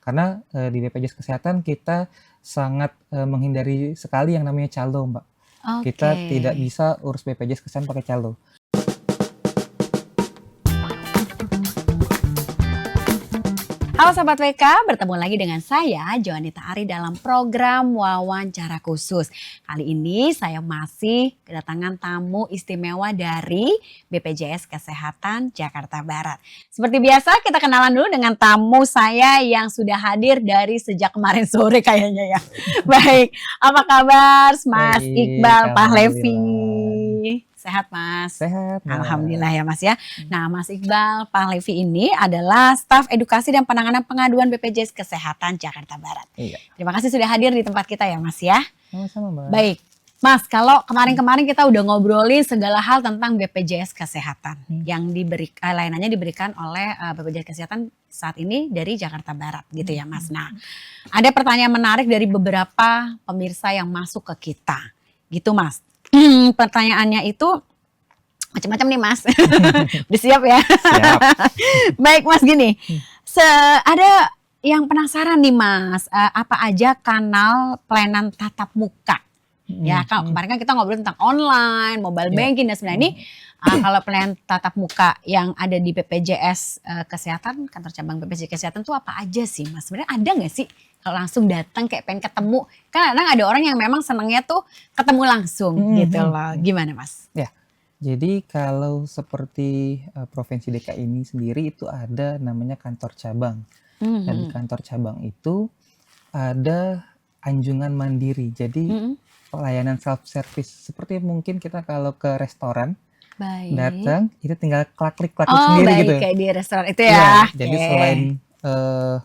Karena di BPJS Kesehatan kita sangat menghindari sekali yang namanya calo, Mbak. Kita Oke. tidak bisa urus BPJS Kesehatan pakai calo. Halo Sobat WK, bertemu lagi dengan saya Joanita Ari dalam program Wawancara Khusus. Kali ini saya masih kedatangan tamu istimewa dari BPJS Kesehatan Jakarta Barat. Seperti biasa kita kenalan dulu dengan tamu saya yang sudah hadir dari sejak kemarin sore kayaknya ya. Baik, apa kabar Mas Baik, Iqbal Pahlevi? alhamdulillah. Sehat Mas? Sehat, Mbak. Alhamdulillah ya Mas ya. Nah Mas Iqbal Pahlevi ini adalah staf edukasi dan penanganan pengaduan BPJS Kesehatan Jakarta Barat. Iya, Terima kasih sudah hadir di tempat kita ya Mas ya. sama-sama, Mbak. Baik, Mas kalau kemarin-kemarin kita udah ngobrolin segala hal tentang BPJS Kesehatan yang layanannya diberikan oleh BPJS Kesehatan saat ini dari Jakarta Barat gitu ya Mas. Nah ada pertanyaan menarik dari beberapa pemirsa yang masuk ke kita gitu Mas. Pertanyaannya itu macam-macam nih Mas. Udah siap ya? Siap. Baik Mas gini, ada yang penasaran nih Mas, apa aja kanal pelayanan tatap muka? Ya kemarin kan kita ngobrol tentang online, mobile banking dan sebenarnya ini kalau pelayanan tatap muka yang ada di BPJS Kesehatan, kantor cabang BPJS Kesehatan tuh apa aja sih Mas? Sebenarnya ada nggak sih kalau langsung datang kayak pengen ketemu? Kan kadang ada orang yang memang senangnya tuh ketemu langsung gitu loh. Gimana Mas? Ya, jadi kalau seperti Provinsi DKI ini sendiri itu ada namanya kantor cabang. Dan di kantor cabang itu ada anjungan mandiri. Jadi pelayanan self service seperti mungkin kita kalau ke restoran Baik. datang itu tinggal klik sendiri baik, gitu. kayak di restoran itu Iya, ya. jadi selain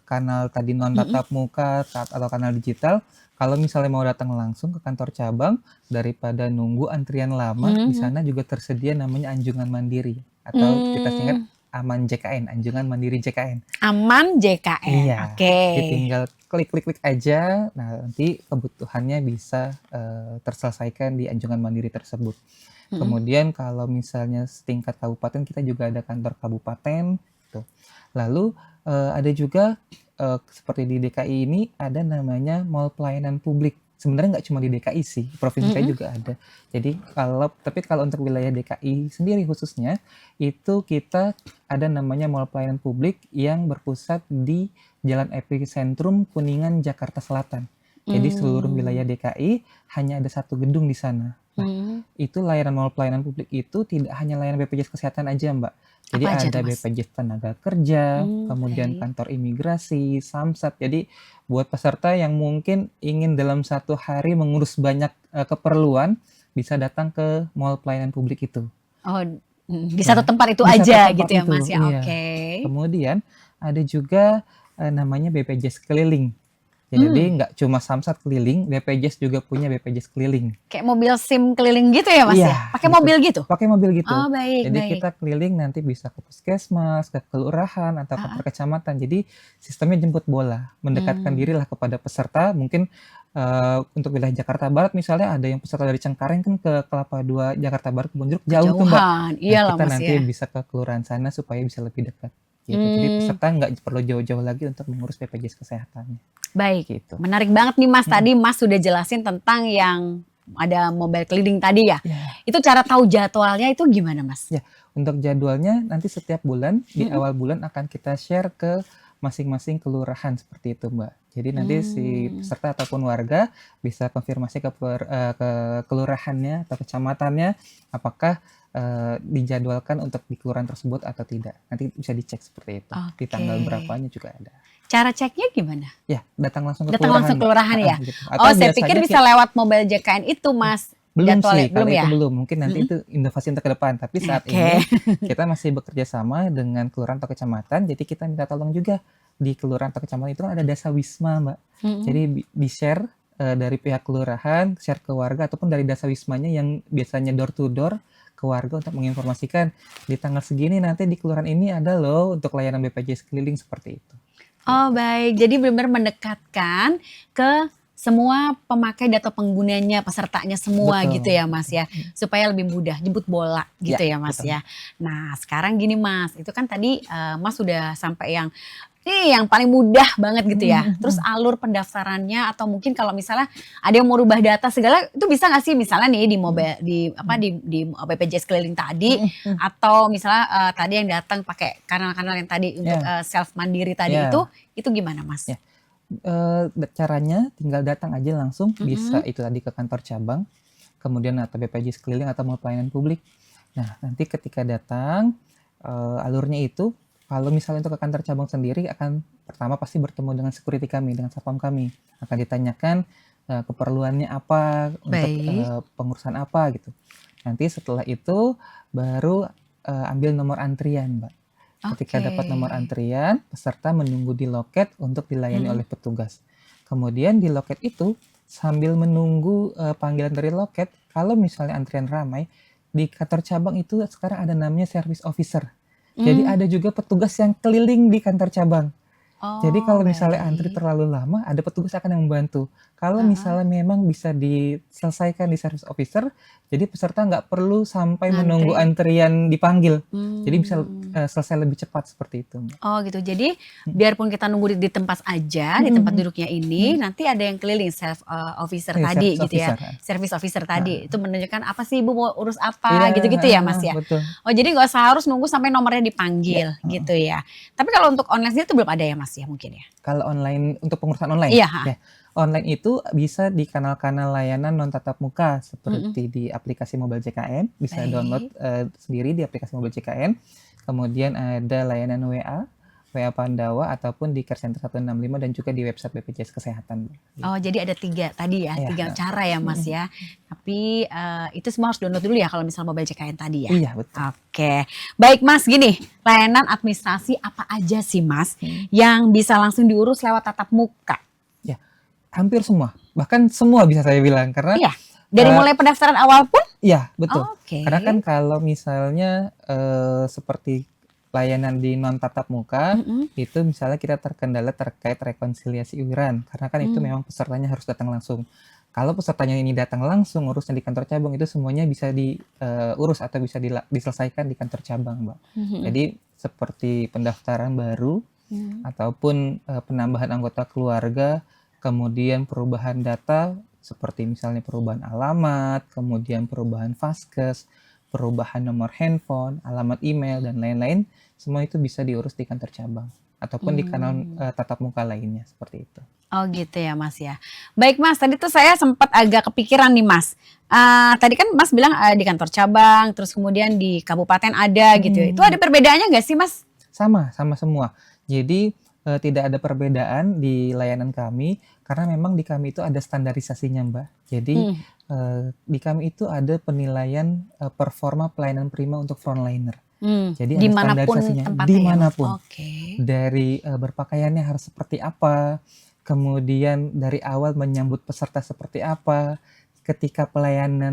kanal tadi non tatap muka atau kanal digital, kalau misalnya mau datang langsung ke kantor cabang daripada nunggu antrian lama, di sana juga tersedia namanya anjungan mandiri atau kita singkat Aman JKN, anjungan mandiri JKN. Aman JKN. Iya, Oke. jadi tinggal klik aja. Nah, nanti kebutuhannya bisa terselesaikan di anjungan mandiri tersebut. Kemudian kalau misalnya setingkat kabupaten kita juga ada kantor kabupaten. Gitu. Lalu ada juga seperti di DKI ini ada namanya mall pelayanan publik. Sebenarnya nggak cuma di DKI sih, provinsi DKI juga ada. Jadi tapi kalau untuk wilayah DKI sendiri khususnya itu kita ada namanya mall pelayanan publik yang berpusat di Jalan Epicentrum Kuningan Jakarta Selatan. Jadi seluruh wilayah DKI hanya ada satu gedung di sana. Nah, itu layanan mall pelayanan publik itu tidak hanya layanan BPJS Kesehatan aja, Mbak. Jadi Apa aja ada tuh, Mas? BPJS Tenaga Kerja, kemudian Oke. kantor imigrasi, Samsat. Jadi buat peserta yang mungkin ingin dalam satu hari mengurus banyak keperluan, bisa datang ke mall pelayanan publik itu. Oh, di satu Nah, tempat itu di satu aja tempat gitu ya itu, Mas ya. iya. Oke. Kemudian ada juga namanya BPJS Keliling. Jadi nggak cuma Samsat keliling, BPJS juga punya BPJS Keliling. Kayak mobil SIM keliling gitu ya Mas Iya, ya? Pakai gitu. mobil gitu? Pakai mobil gitu. Oh, baik, Jadi baik. kita keliling nanti bisa ke puskesmas, ke kelurahan, atau ke kecamatan. Jadi sistemnya jemput bola, mendekatkan dirilah kepada peserta. Mungkin untuk wilayah Jakarta Barat misalnya ada yang peserta dari Cengkareng kan ke Kelapa II Jakarta Barat Kebon Jeruk jauh tuh Mbak. Jauhan, Nah, iyalah kita Mas nanti ya. bisa ke kelurahan sana supaya bisa lebih dekat. Gitu. Jadi peserta nggak perlu jauh-jauh lagi untuk mengurus BPJS Kesehatannya. Baik, Gitu. menarik banget nih Mas. Tadi Mas sudah jelasin tentang yang ada mobile keliling tadi ya. Itu cara tahu jadwalnya itu gimana Mas? Ya, untuk jadwalnya nanti setiap bulan di awal bulan akan kita share ke masing-masing kelurahan seperti itu Mbak. Jadi nanti si peserta ataupun warga bisa konfirmasi ke kelurahannya atau kecamatannya apakah dijadwalkan untuk di kelurahan tersebut atau tidak. Nanti bisa dicek seperti itu. Di tanggal berapanya juga ada. Cara ceknya gimana? Ya, datang langsung ke Datang kelurahan. langsung kelurahan ya? Gitu. Oh, saya pikir bisa lewat mobile JKN itu Mas. Belum Jadwalnya, sih, kalau belum ya? itu belum. Mungkin nanti itu inovasi untuk ke depan. Tapi saat ini kita masih bekerja sama dengan kelurahan atau kecamatan. Jadi kita minta tolong juga di kelurahan atau kecamatan itu kan ada dasa wisma Mbak. Jadi di-share dari pihak kelurahan, share ke warga ataupun dari dasa wismanya yang biasanya door to door ke warga untuk menginformasikan di tanggal segini nanti di kelurahan ini ada loh untuk layanan BPJS keliling seperti itu. Oh baik, jadi benar-benar mendekatkan ke semua pemakai data penggunanya, pesertanya semua. Betul. Gitu ya Mas ya, supaya lebih mudah jemput bola gitu ya Mas betul. ya. Nah sekarang gini Mas, itu kan tadi Mas sudah sampai yang Ini yang paling mudah banget gitu ya. Mhm Terus mhm. alur pendaftarannya atau mungkin kalau misalnya ada yang mau rubah data segala itu bisa nggak sih misalnya nih di Mhm mobile di apa mhm. di BPJS keliling tadi Mhm mhm. atau misalnya tadi yang datang pakai kanal-kanal yang tadi untuk Iya self mandiri tadi iya itu gimana Mas? iya. Caranya tinggal datang aja langsung, bisa Mhm. itu tadi ke kantor cabang, kemudian atau BPJS keliling atau mau pelayanan publik. Nah, nanti ketika datang, alurnya itu kalau misalnya untuk ke kantor cabang sendiri akan pertama pasti bertemu dengan security kami, dengan satpam kami. Akan ditanyakan, keperluannya apa, untuk, Baik. pengurusan apa gitu. Nanti setelah itu baru, ambil nomor antrian, Mbak. Ketika Oke. dapat nomor antrian, peserta menunggu di loket untuk dilayani Mhm. oleh petugas. Kemudian di loket itu, sambil menunggu, panggilan dari loket, kalau misalnya antrian ramai, di kantor cabang itu sekarang ada namanya service officer. Jadi Mmm. ada juga petugas yang keliling di kantor cabang. Jadi Oh kalau misalnya antri baik. terlalu lama, ada petugas akan yang membantu. Kalau Heeh. misalnya memang bisa diselesaikan di service officer, jadi peserta nggak perlu sampai menunggu Ngantri. antrian dipanggil. Jadi bisa, Mmm. selesai lebih cepat seperti itu, Mbak. Oh gitu. Jadi Mhm. biarpun kita nunggu di tempat aja, di Mhm tempat mhm. duduknya ini, Mhm. nanti ada yang keliling officer Iya, tadi service gitu ya, officer, heeh. service officer tadi. Itu Heeh. menunjukkan, "Apa sih Ibu mau urus apa?" Iya, Gitu-gitu heeh ya, Mas, heeh, ya? betul. Oh jadi nggak usah harus nunggu sampai nomornya Iya, dipanggil heeh. gitu ya. Tapi kalau untuk online sendiri itu belum ada ya, Mas, ya mungkin ya? Kalau online untuk pengurusan online? Iya, heeh. Ya, online itu bisa di kanal-kanal layanan non tatap muka Mhm. seperti di aplikasi Mobile JKN, bisa download, Baik. sendiri di aplikasi Mobile JKN. Kemudian ada layanan WA Pandawa ataupun di Care Center 165 dan juga di website BPJS Kesehatan, Oh gitu. jadi ada 3 tadi ya, Iya, 3 heeh. cara ya, Mas, Mhm. ya. Tapi, itu semua harus download dulu ya kalau misal Mobile JKN tadi ya? Iya, betul. Oke. Baik, Mas, gini, layanan administrasi apa aja sih, Mas, Mhm. yang bisa langsung diurus lewat tatap muka? Ya, hampir semua, bahkan semua bisa saya bilang karena, Iya? Dari eee mulai pendaftaran awal pun? iya, betul. Oke. Karena kan kalau misalnya, seperti layanan di non tatap muka, Mhm. itu misalnya kita terkendala terkait rekonsiliasi iuran, karena kan itu Mmm. memang pesertanya harus datang langsung. Kalau pesertanya ini datang langsung urusnya di kantor cabang, itu semuanya bisa urus atau bisa diselesaikan di kantor cabang, Mbak. Mhm. Jadi seperti pendaftaran baru Mmm. ataupun, penambahan anggota keluarga, kemudian perubahan data seperti misalnya perubahan alamat, kemudian perubahan Vaskes, perubahan nomor handphone, alamat email, dan lain-lain, semua itu bisa diurus di kantor cabang ataupun di kanal, Mmm. tatap muka lainnya, seperti itu. Oh gitu ya, Mas, ya. Baik, Mas, tadi tuh saya sempat agak kepikiran nih, Mas. Tadi kan Mas bilang, di kantor cabang, terus kemudian di kabupaten ada gitu ya. Itu ada Mhm. perbedaannya nggak sih, Mas? Sama semua. Jadi, tidak ada perbedaan di layanan kami, karena memang di kami itu ada standarisasinya, Mbak. Jadi, Mhm. di kami itu ada penilaian, performa pelayanan prima untuk frontliner. Jadi Di ada manapun standarisasinya, tempatnya ya, Mas? dimanapun. Oke. Dari, berpakaiannya harus seperti apa, kemudian dari awal menyambut peserta seperti apa, ketika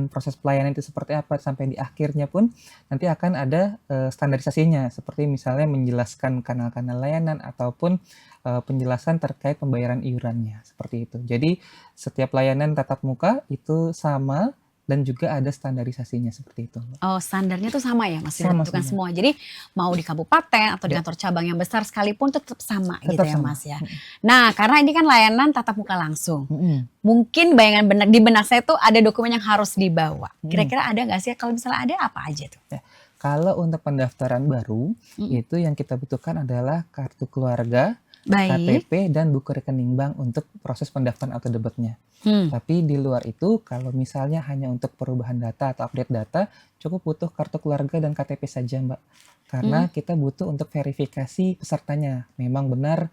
proses pelayanan itu seperti apa, sampai di akhirnya pun nanti akan ada, standarisasinya. Seperti misalnya menjelaskan kanal-kanal layanan ataupun, penjelasan terkait pembayaran iurannya, seperti itu. Jadi setiap layanan tatap muka itu sama dan juga ada standarisasinya, seperti itu, Mbak. Oh, standarnya tuh sama ya, Mas, Sama ditentukan semua. semua. Jadi mau di kabupaten atau di Ya, kantor cabang yang besar sekalipun tetap sama gitu tetap ya, sama. Mas, ya. Mhm Nah, karena ini kan layanan tatap muka langsung. mhm Mungkin bayangan di benak saya tuh ada dokumen yang harus dibawa. mhm. Kira-kira ada nggak sih? Kalau misalnya ada apa aja tuh? Ya, kalau untuk pendaftaran baru, Mhm. itu yang kita butuhkan adalah kartu keluarga, Baik. KTP, dan buku rekening bank untuk proses pendaftaran auto debitnya. Hmm. Tapi di luar itu, kalau misalnya hanya untuk perubahan data atau update data, cukup butuh kartu keluarga dan KTP saja, Mbak. Mhm. Karena kita butuh untuk verifikasi pesertanya. Memang benar,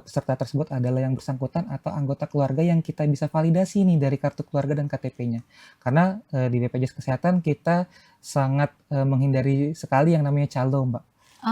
peserta tersebut adalah yang bersangkutan atau anggota keluarga yang kita bisa validasi nih dari kartu keluarga dan KTP-nya. Karena, di BPJS Kesehatan kita sangat, menghindari sekali yang namanya calo, Mbak.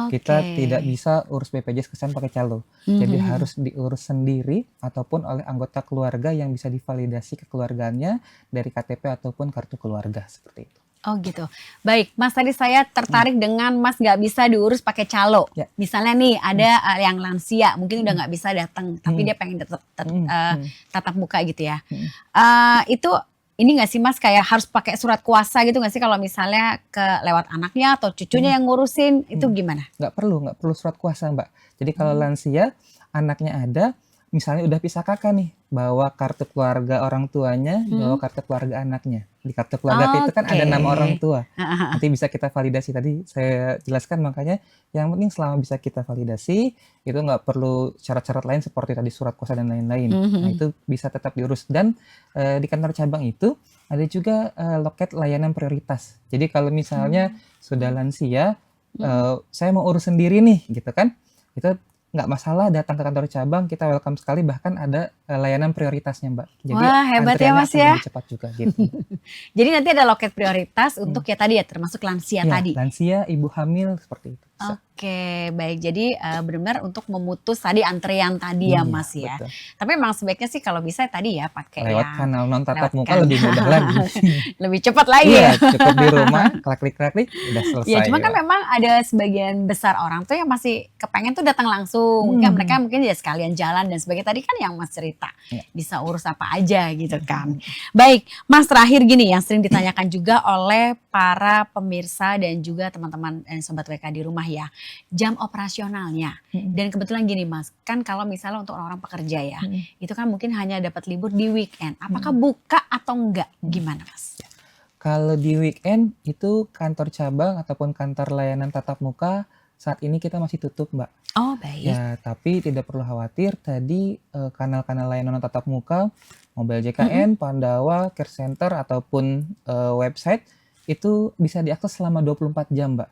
Kita Oke. tidak bisa urus BPJS Kesehatan pakai calo. Jadi Mhm. harus diurus sendiri ataupun oleh anggota keluarga yang bisa divalidasi kekeluargaannya dari KTP ataupun kartu keluarga, seperti itu. Oh gitu. Baik, Mas, tadi saya Mhm, tertarik dengan Mas nggak bisa diurus pakai calo. ya, Misalnya nih mhm ada yang lansia, mungkin udah mhm nggak bisa datang, tapi mhm dia pengen mhm mhm tatap muka gitu ya. mhm Itu ini nggak sih Mas kayak harus pakai surat kuasa gitu nggak sih kalau misalnya lewat anaknya atau cucunya yang ngurusin itu gimana? Nggak perlu surat kuasa Mbak. Jadi kalau lansia, anaknya ada, misalnya udah pisah kakak nih, bawa kartu keluarga orang tuanya, bawa kartu keluarga anaknya. Di kartu keluarga itu kan ada nama orang tua. Nanti bisa kita validasi, tadi saya jelaskan, makanya yang penting selama bisa kita validasi, itu nggak perlu syarat-syarat lain seperti tadi surat kuasa dan lain-lain. Nah itu bisa tetap diurus. Dan di kantor cabang itu ada juga loket layanan prioritas. Jadi kalau misalnya sudah lansia, saya mau urus sendiri nih gitu kan, itu nggak masalah, datang ke kantor cabang, kita welcome sekali, bahkan ada layanan prioritasnya Mbak. Jadi Wah hebat ya antriannya Mas akan ya. lebih cepat juga gitu. Jadi nanti ada loket prioritas untuk ya tadi ya termasuk lansia Ya, tadi. lansia, ibu hamil seperti itu. Bisa. Oke, baik. Jadi benar-benar untuk memutus tadi antrian tadi ya Iya, Mas ya. betul. Tapi memang sebaiknya sih kalau bisa tadi ya pakai Lewat yang kanal non tatap lewat muka lebih mudah lagi. lebih cepat lagi Iya, ya. cukup di rumah, klik-klik, udah selesai. Ya cuma kan Mbak. memang ada sebagian besar orang tuh yang masih kepengen tuh datang langsung. Mungkin mereka mungkin ya sekalian jalan dan sebagainya. Tadi kan yang Mas cerita Ya. bisa urus apa aja gitu kan. Baik, Mas terakhir gini yang sering ditanyakan juga oleh para pemirsa dan juga teman-teman dan sobat WK di rumah ya. Jam operasionalnya. Dan kebetulan gini Mas, kan kalau misalnya untuk orang-orang pekerja ya, itu kan mungkin hanya dapat libur di weekend. Apakah buka atau enggak? Gimana Mas? Kalau di weekend itu kantor cabang ataupun kantor layanan tatap muka saat ini kita masih tutup Mbak. Oh baik. Ya, tapi tidak perlu khawatir, tadi kanal-kanal layanan tatap muka, Mobile JKN, Pandawa, Care Center ataupun website itu bisa diakses selama 24 jam Mbak.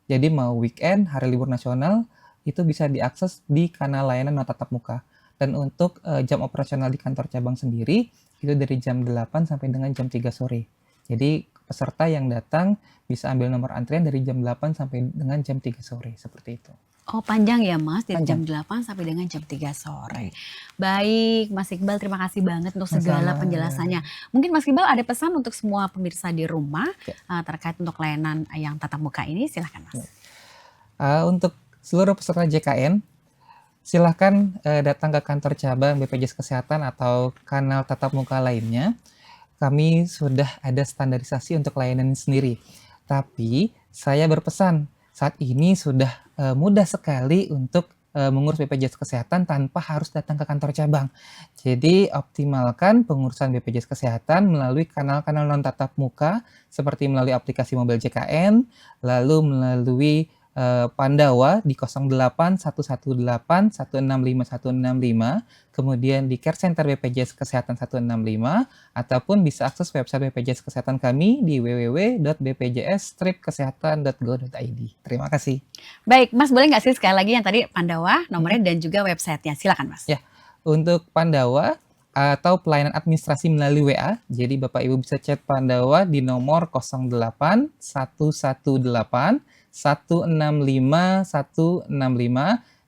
Jadi mau weekend, hari libur nasional, itu bisa diakses di kanal layanan tatap muka. Dan untuk jam operasional di kantor cabang sendiri, itu dari jam 8 sampai dengan jam 3 sore. Jadi peserta yang datang bisa ambil nomor antrian dari jam 8 sampai dengan jam 3 sore, seperti itu. Oh panjang ya Mas, dari Panjang. jam 8 sampai dengan jam 3 sore. Baik, Mas Iqbal terima kasih banget untuk segala Sama-sama. penjelasannya. Mungkin Mas Iqbal ada pesan untuk semua pemirsa di rumah Ya. terkait untuk layanan yang tatap muka ini, silahkan Mas. Untuk seluruh peserta JKN, silahkan datang ke kantor cabang BPJS Kesehatan atau kanal tatap muka lainnya. Kami sudah ada standarisasi untuk layanan sendiri. Tapi saya berpesan, saat ini sudah mudah sekali untuk mengurus BPJS Kesehatan tanpa harus datang ke kantor cabang. Jadi optimalkan pengurusan BPJS Kesehatan melalui kanal-kanal non tatap muka seperti melalui aplikasi Mobile JKN, lalu melalui Pandawa di 08118165165165, kemudian di Care Center BPJS Kesehatan 165, ataupun bisa akses website BPJS Kesehatan kami di www.bpjs-kesehatan.go.id. Terima kasih. Baik, Mas boleh nggak sih sekali lagi yang tadi Pandawa, nomornya dan juga websitenya, silakan Mas. Ya, untuk Pandawa atau pelayanan administrasi melalui WA, jadi Bapak Ibu bisa chat Pandawa di nomor 08118 165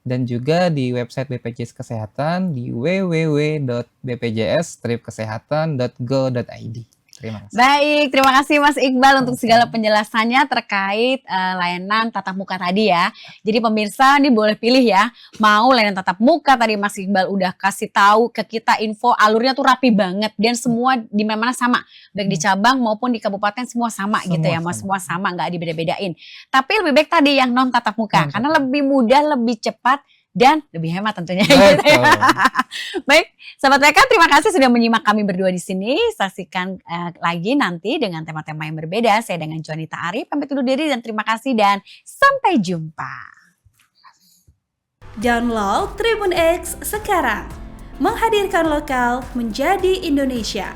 dan juga di website BPJS Kesehatan di www.bpjs-kesehatan.go.id. Terima kasih. Baik, terima kasih Mas Iqbal untuk segala penjelasannya terkait layanan tatap muka tadi ya. Jadi pemirsa ini boleh pilih ya, mau layanan tatap muka tadi Mas Iqbal udah kasih tahu ke kita info alurnya tuh rapi banget dan semua di mana-mana sama, baik di cabang maupun di kabupaten semua sama gitu ya Mas, semua sama nggak dibeda-bedain. Tapi lebih baik tadi yang non tatap muka karena lebih mudah, lebih cepat dan lebih hemat tentunya. Gitu ya. Baik, sahabat WK terima kasih sudah menyimak kami berdua di sini. Saksikan lagi nanti dengan tema-tema yang berbeda. Saya dengan Juanita Arif pamit undur diri dan terima kasih dan sampai jumpa. Download Tribun X sekarang. Menghadirkan lokal menjadi Indonesia.